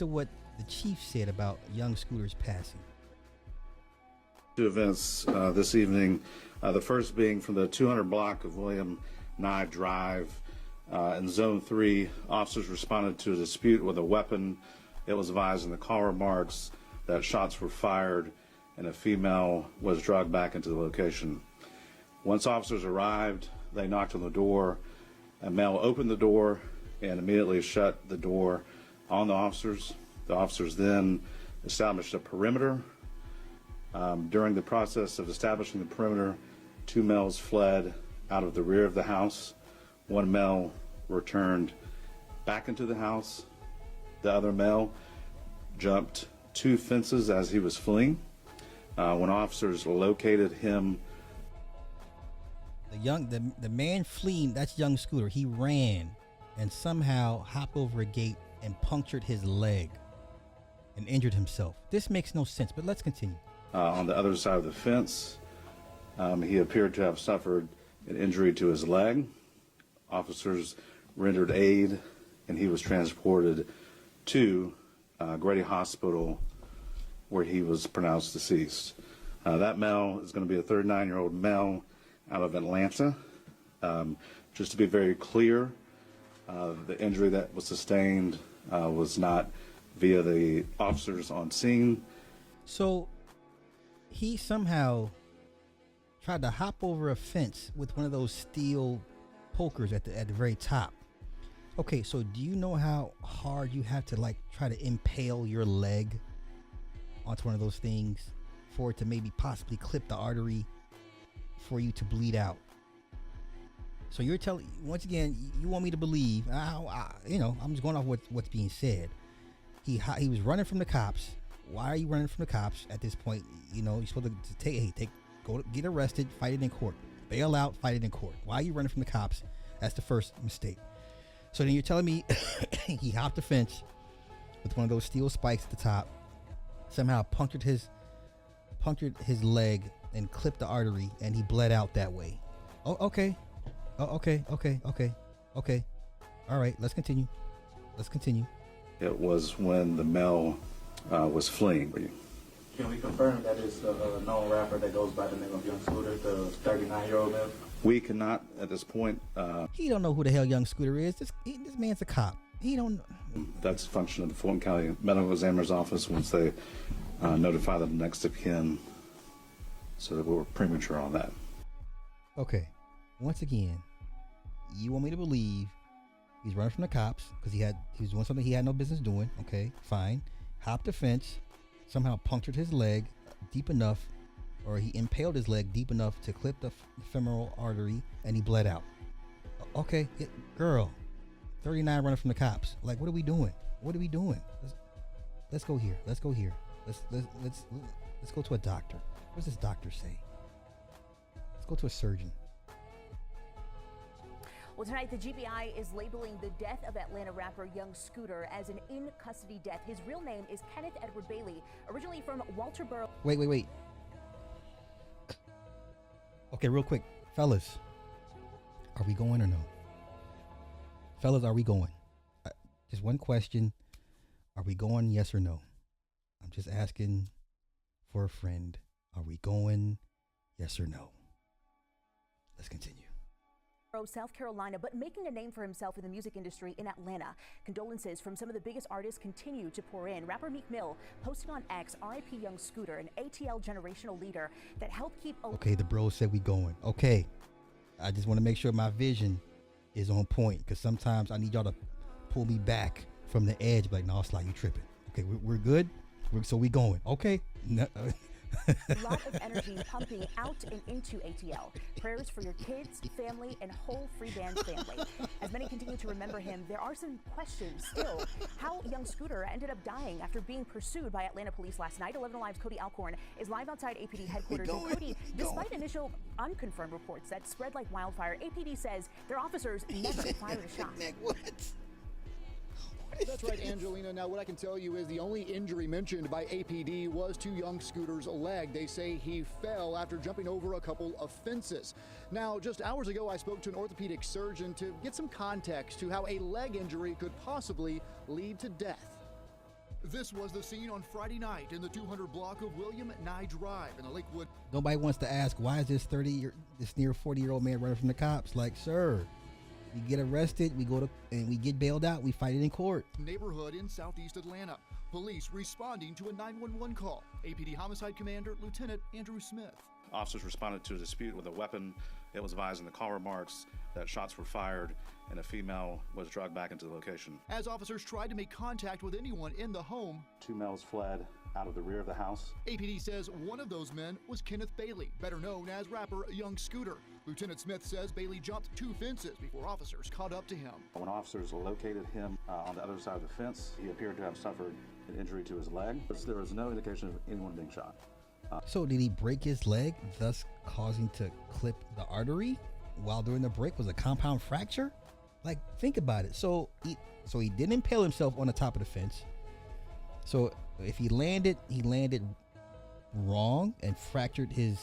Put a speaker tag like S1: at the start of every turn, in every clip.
S1: to what the chief said about young Scooter's passing.
S2: Two events this evening. The first being from the 200 block of William Nye Drive in Zone 3. Officers responded to a dispute with a weapon. It was advised in the call remarks that shots were fired and a female was dragged back into the location. Once officers arrived, they knocked on the door. A male opened the door and immediately shut the door on the officers. The officers then established a perimeter. During the process of establishing the perimeter, two males fled out of the rear of the house. One male returned back into the house. The other male jumped two fences as he was fleeing. When officers located him,
S1: the man fleeing, that's young Scooter. He ran and somehow hopped over a gate and punctured his leg and injured himself. This makes no sense, but let's continue.
S2: On the other side of the fence, he appeared to have suffered an injury to his leg. Officers rendered aid and he was transported to Grady Hospital, where he was pronounced deceased. That male is going to be a 39-year-old male out of Atlanta. Just to be very clear, the injury that was sustained was not via the officers on scene.
S1: So he somehow tried to hop over a fence with one of those steel pokers at the very top. Okay, so do you know how hard you have to try to impale your leg onto one of those things for it to maybe possibly clip the artery for you to bleed out? So you're telling, once again, you want me to believe, I'm just going off what's being said. He was running from the cops. Why are you running from the cops at this point? You're supposed to go get arrested, fight it in court, bail out, fight it in court. Why are you running from the cops? That's the first mistake. So then you're telling me he hopped the fence with one of those steel spikes at the top, somehow punctured his leg and clipped the artery, and he bled out that way. Oh, okay. Oh, okay. All right, let's continue.
S2: It was when the male was fleeing.
S3: Can we confirm that it's a known rapper that goes by the name of Young Scooter, the 39-year-old male?
S2: We cannot at this point.
S1: He don't know who the hell Young Scooter is. This man's a cop. He don't.
S2: That's a function of the Fulton County Medical Examiner's Office once they notify the next of kin. So that we were premature on that.
S1: Okay. Once again, you want me to believe he's running from the cops because he was doing something he had no business doing. Okay, fine. Hopped the fence, somehow punctured his leg deep enough, or he impaled his leg deep enough to clip the femoral artery, and he bled out. Okay, girl, 39 running from the cops. What are we doing? Let's go here. Let's go to a doctor. What does this doctor say? Let's go to a surgeon.
S4: Well, tonight the GBI is labeling the death of Atlanta rapper Young Scooter as an in-custody death. His real name is Kenneth Edward Bailey, originally from Walterboro.
S1: Wait. Okay, real quick. Fellas, are we going or no? Fellas, are we going? Just one question. Are we going, yes or no? I'm just asking for a friend. Are we going, yes or no? Let's continue.
S4: South Carolina, but making a name for himself in the music industry in Atlanta. Condolences from some of the biggest artists continue to pour in. Rapper Meek Mill posted on X, R.I.P. Young Scooter, an ATL generational leader that helped keep...
S1: Okay, the bros said we going. Okay, I just want to make sure my vision is on point, because sometimes I need y'all to pull me back from the edge, no, Sly, you tripping. Okay, we're good? So we going. Okay. No,
S4: a lot of energy pumping out and into ATL. Prayers for your kids, family, and whole Free Band family. As many continue to remember him, there are some questions still. How Young Scooter ended up dying after being pursued by Atlanta police last night. 11 Alive's Cody Alcorn is live outside APD headquarters. And Cody, despite initial unconfirmed reports that spread like wildfire, APD says their officers never fired a shot.
S1: What?
S5: That's right, Angelina. Now, what I can tell you is the only injury mentioned by APD was to Young Scooter's leg. They say he fell after jumping over a couple of fences. Now, just hours ago, I spoke to an orthopedic surgeon to get some context to how a leg injury could possibly lead to death. This was the scene on Friday night in the 200 block of William Nye Drive in the Lakewood.
S1: Nobody wants to ask, why is this this near 40-year-old man running from the cops? Like, sir, we get arrested, we go to and we get bailed out, we fight it in court.
S5: Neighborhood in southeast Atlanta. Police responding to a 911 call. APD Homicide Commander Lieutenant Andrew Smith.
S2: Officers responded to a dispute with a weapon. It was advised in the call remarks that shots were fired and a female was dragged back into the location.
S5: As officers tried to make contact with anyone in the home,
S2: 2 males fled out of the rear of the house.
S5: APD says one of those men was Kenneth Bailey, better known as rapper Young Scooter. Lieutenant Smith says Bailey jumped 2 fences before officers caught up to him.
S2: When officers located him on the other side of the fence, he appeared to have suffered an injury to his leg. There was no indication of anyone being shot.
S1: So did he break his leg, thus causing to clip the artery while doing the break? Was a compound fracture? Like, think about it. So he didn't impale himself on the top of the fence. So if he landed wrong and fractured his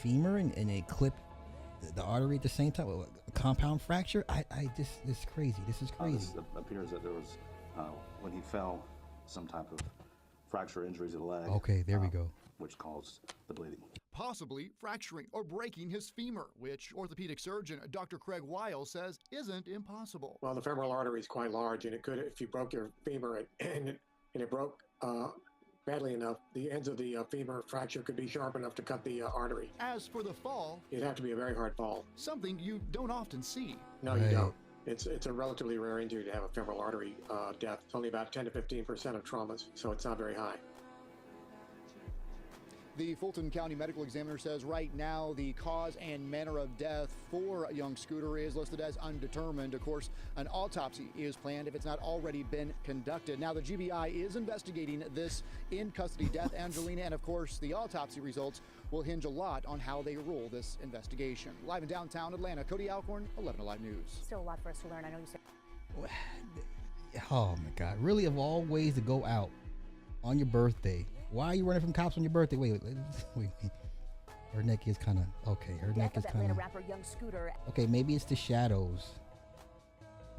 S1: femur and it clipped the artery at the same time. A compound fracture? This is crazy. This is crazy.
S2: It appears that there was, when he fell, some type of fracture injury to the leg.
S1: Okay, there we go.
S2: Which caused the bleeding.
S5: Possibly fracturing or breaking his femur, which orthopedic surgeon Dr. Craig Weil says isn't impossible.
S6: Well, the femoral artery is quite large, and it could, if you broke your femur and it broke badly enough, the ends of the femur fracture could be sharp enough to cut the artery.
S5: As for the fall,
S6: it'd have to be a very hard fall.
S5: Something you don't often see.
S6: No, you don't. It's a relatively rare injury to have a femoral artery death. It's only about 10 to 15% of traumas, so it's not very high.
S5: The Fulton County Medical Examiner says right now the cause and manner of death for Young Scooter is listed as undetermined. Of course, an autopsy is planned if it's not already been conducted. Now, the GBI is investigating this in-custody death, Angelina, and of course, the autopsy results will hinge a lot on how they rule this investigation. Live in downtown Atlanta, Cody Alcorn, 11 Alive News.
S4: Still a lot for us to learn. I know you said.
S1: Oh my God! Really, of all ways to go out on your birthday. Why are you running from cops on your birthday? Wait. Her neck is kind of okay. Her neck is kind of.
S4: Rapper Young Scooter.
S1: Okay, maybe it's the shadows.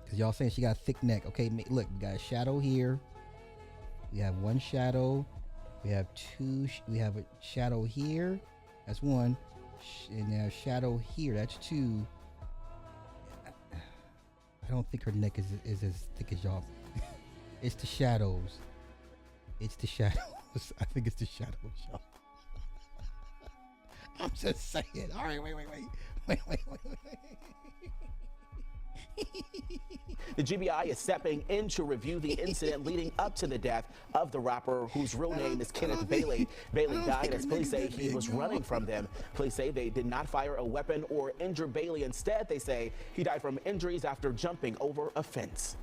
S1: Cause y'all saying she got a thick neck. Okay, look, we got a shadow here. We have one shadow. We have two. We have a shadow here. That's one. And now shadow here. That's two. I don't think her neck is as thick as y'all. It's the shadows. It's the shadows. I think it's the shadows, y'all. I'm just saying. All right, wait.
S7: The GBI is stepping in to review the incident leading up to the death of the rapper, whose real name is Kenneth Bailey. Bailey died as police say he was running from them. Police say they did not fire a weapon or injure Bailey. Instead, they say he died from injuries after jumping over a fence.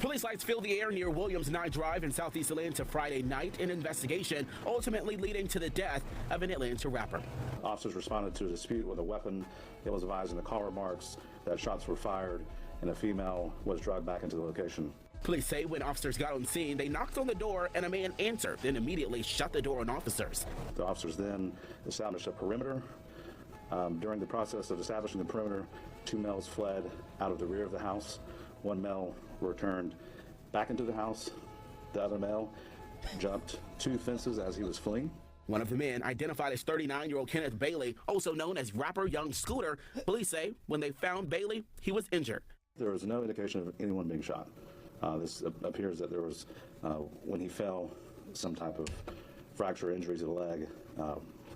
S7: Police lights filled the air near Williams Nye Drive in southeast Atlanta Friday night, an investigation ultimately leading to the death of an Atlanta rapper.
S2: Officers responded to a dispute with a weapon. It was advised in the call remarks that shots were fired and a female was dragged back into the location.
S7: Police say when officers got on scene, they knocked on the door and a man answered, then immediately shut the door on officers.
S2: The officers then established a perimeter. During the process of establishing the perimeter, 2 males fled out of the rear of the house. 1 male returned back into the house. The other male jumped 2 fences as he was fleeing.
S7: One of the men, identified as 39-year-old Kenneth Bailey, also known as rapper Young Scooter, police say when they found Bailey, he was injured.
S2: There was no indication of anyone being shot. This appears that there was, when he fell, some type of fracture injury to the leg,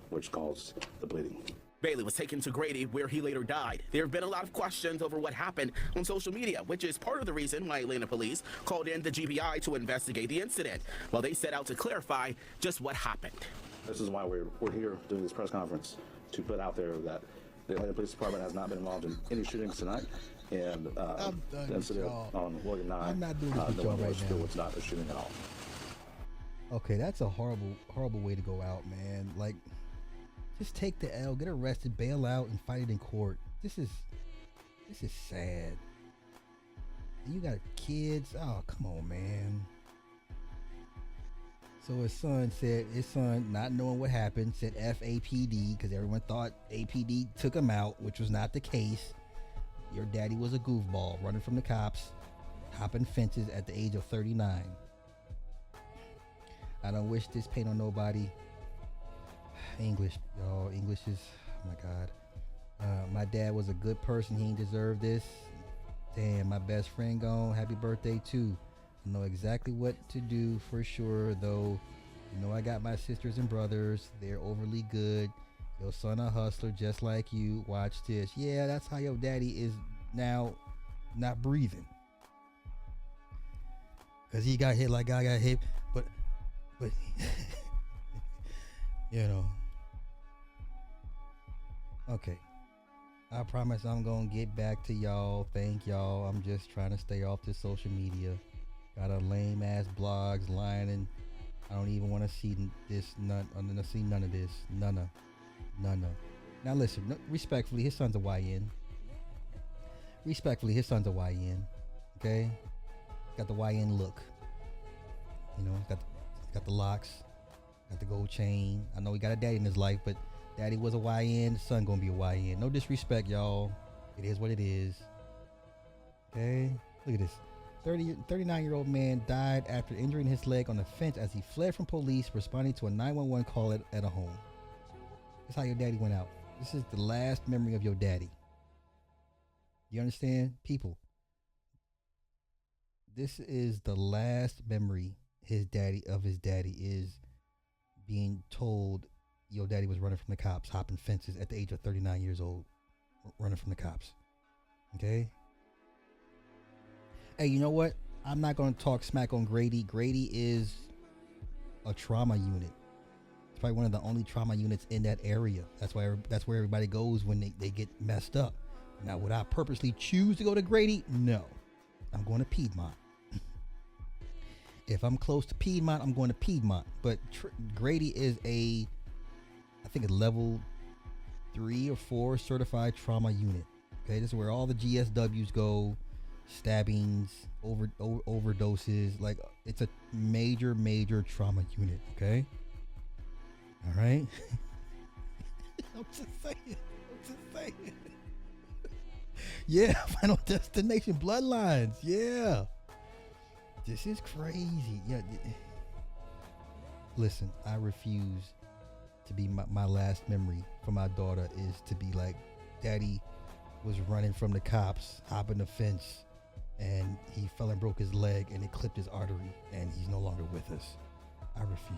S2: which caused the bleeding.
S7: Bailey was taken to Grady, where he later died. There have been a lot of questions over what happened on social media, which is part of the reason why Atlanta police called in the GBI to investigate the incident. Well, they set out to clarify just what happened.
S2: This is why we're here doing this press conference, to put out there that the Atlanta Police Department has not been involved in any shootings tonight, and the incident on William Nye,
S1: I'm not doing this with y'all right now.
S2: It was not a shooting at all.
S1: Okay, that's a horrible way to go out, man. Like, just take the L, get arrested, bail out, and fight it in court. This is sad. And you got kids. Oh, come on, man. So his son, not knowing what happened, said F APD, because everyone thought APD took him out, which was not the case. Your daddy was a goofball running from the cops. hopping fences at the age of 39. I don't wish this pain on nobody. English, y'all. English is, oh my God. My dad was a good person. He ain't deserve this. Damn, my best friend gone. Happy birthday too. I know exactly what to do for sure, though. You know I got my sisters and brothers. They're overly good. Your son a hustler just like you. Watch this. Yeah, that's how your daddy is now, not breathing. Cause he got hit like I got hit, but you know. Okay. I promise I'm gonna get back to y'all. Thank y'all. I'm just trying to stay off this social media. Got a lame ass blogs lying, and I don't even want to see this. I'm gonna see none of this. None. Now listen, respectfully, his son's a YN. Okay, got the YN look. You know, got the locks, got the gold chain. I know he got a daddy in his life, but daddy was a YN. The son gonna be a YN. No disrespect, y'all. It is what it is. Okay, look at this. 39-year-old man died after injuring his leg on a fence as he fled from police responding to a 911 call at a home. That's how your daddy went out. This is the last memory of your daddy. You understand? People, this is the last memory his daddy is being told your daddy was running from the cops, hopping fences at the age of 39 years old, running from the cops. Okay? Hey, you know what? I'm not going to talk smack on Grady. Grady is a trauma unit. It's probably one of the only trauma units in that area. That's where everybody goes when they get messed up. Now, would I purposely choose to go to Grady? No. I'm going to Piedmont. If I'm close to Piedmont, I'm going to Piedmont. But Grady is I think a level 3 or 4 certified trauma unit. Okay, this is where all the GSWs go. Stabbings, overdoses. Like, it's a major trauma unit. Okay. All right. I'm just saying. Yeah, Final Destination Bloodlines. Yeah. This is crazy. Yeah. Listen, I refuse to be my last memory for my daughter is to be like, daddy was running from the cops, hopping the fence, and he fell and broke his leg and it clipped his artery and he's no longer with us. I refuse.